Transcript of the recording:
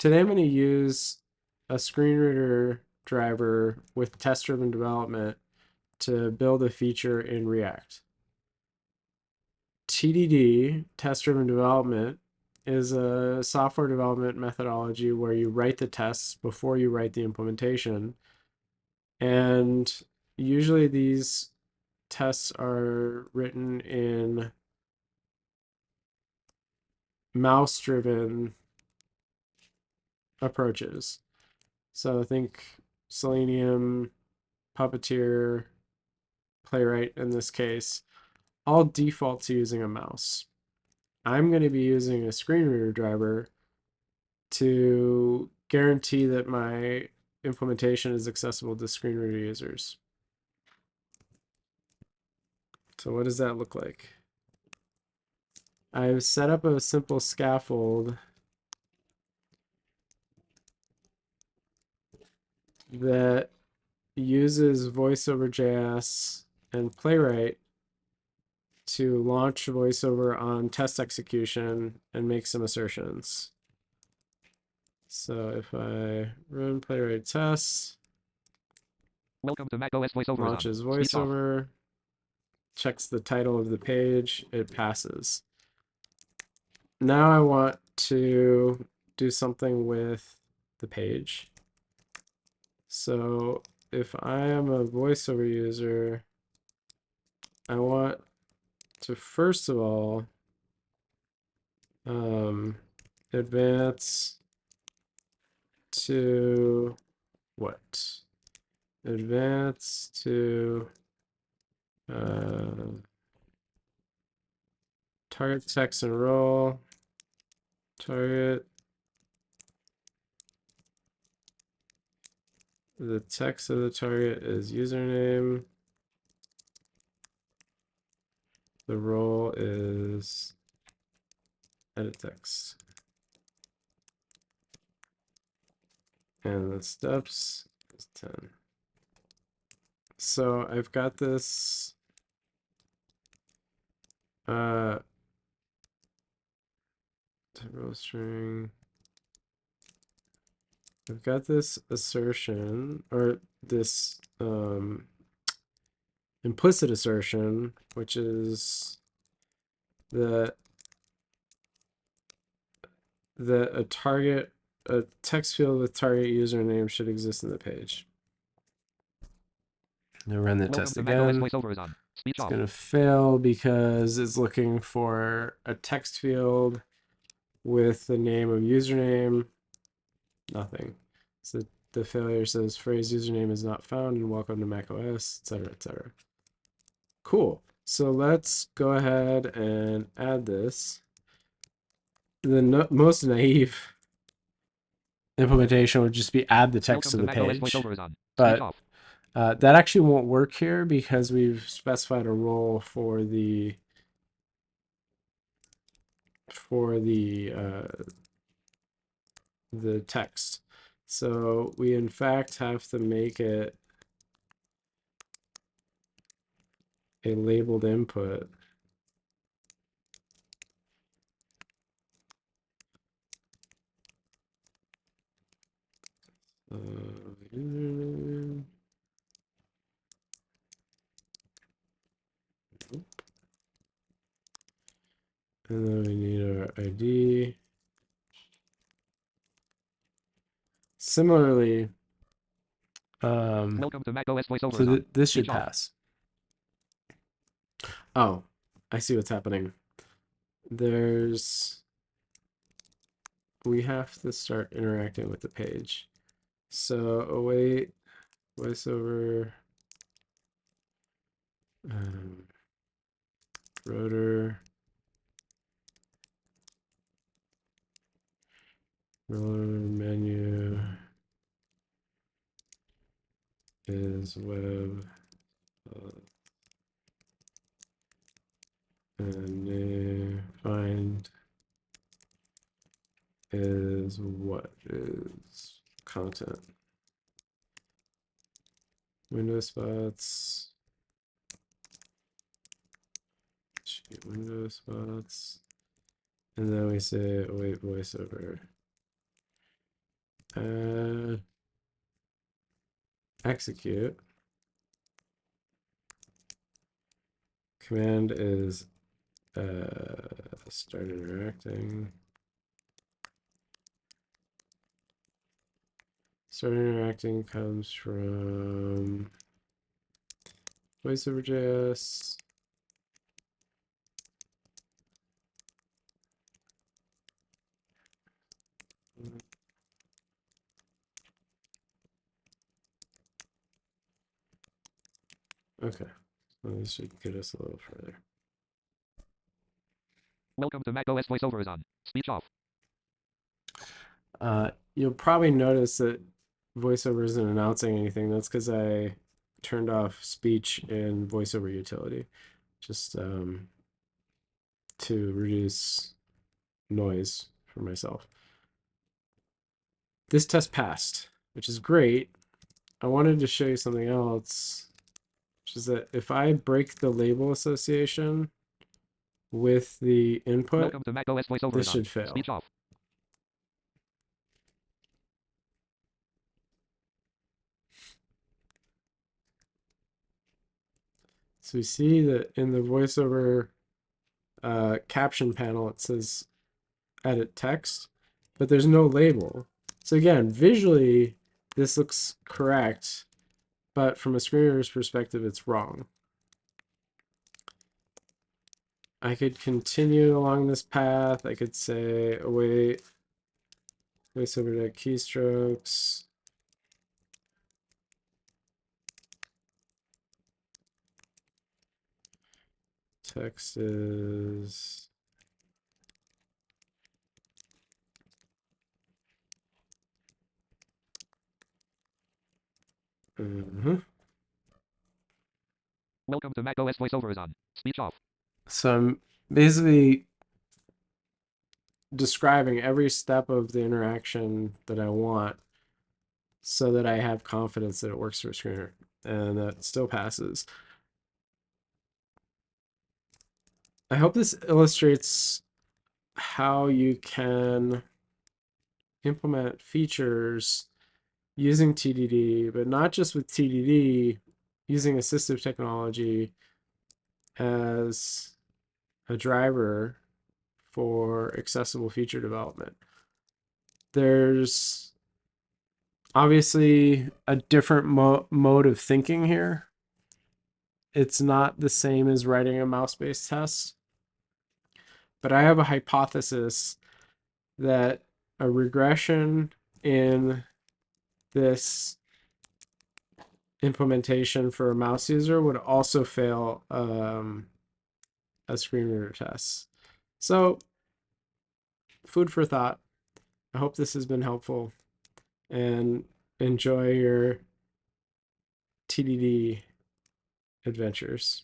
Today I'm going to use a screen reader driver with test-driven development to build a feature in React. TDD, test-driven development, is a software development methodology where you write the tests before you write the implementation. And usually these tests are written in mouse-driven approaches. So think Selenium, Puppeteer, Playwright in this case, all default to using a mouse. I'm going to be using a screen reader driver to guarantee that my implementation is accessible to screen reader users. So what does that look like? I've set up a simple scaffold that uses VoiceOver.js and Playwright to launch VoiceOver on test execution and make some assertions. So if I run Playwright tests, Welcome to macOS VoiceOver launches is on. Speech off. VoiceOver, checks the title of the page, it passes. Now I want to do something with the page. So if I am a VoiceOver user, I want to first of all advance to what? Advance to target text and role. Target the text of the target is username. The role is edit text. And the steps is 10. So I've got this row string. I've got this assertion or this implicit assertion, which is that a text field with target username should exist in the page. I'm gonna run the test again. It's gonna fail because it's looking for a text field with the name of username. Nothing. So the failure says phrase username is not found and welcome to macOS, etc., etc. Cool. So let's go ahead and add this. The most naive implementation would just be add the text to the page. But that actually won't work here because we've specified a role for the text. So we in fact have to make it a labeled input. Username. And then we need our ID. Similarly, welcome to macOS VoiceOver. So this should pass. Oh, I see what's happening. We have to start interacting with the page. So await VoiceOver rotor menu is web and name find is what is content. Window spots. Window spots. And then we say await VoiceOver. Execute. Command is start interacting. Start interacting comes from VoiceOver.js. Okay, well, this should get us a little further. Welcome to macOS VoiceOver is on. Speech off. You'll probably notice that VoiceOver isn't announcing anything. That's because I turned off speech in VoiceOver utility, just to reduce noise for myself. This test passed, which is great. I wanted to show you something else, which is that if I break the label association with the input, Welcome to macOS VoiceOver this is on. should fail. Speech off. So we see that in the VoiceOver caption panel, it says edit text, but there's no label. So again, visually, this looks correct, but from a screen reader's perspective, it's wrong. I could continue along this path. I could say await VoiceOver keystrokes. Text is Welcome to macOS VoiceOver is on. Speech off. So I'm basically describing every step of the interaction that I want so that I have confidence that it works for a screener, and that still passes. I hope this illustrates how you can implement features using TDD, but not just with TDD, using assistive technology as a driver for accessible feature development. There's obviously a different mode of thinking here. It's not the same as writing a mouse-based test, but I have a hypothesis that a regression in this implementation for a mouse user would also fail a screen reader test. So, food for thought. I hope this has been helpful, and enjoy your TDD adventures.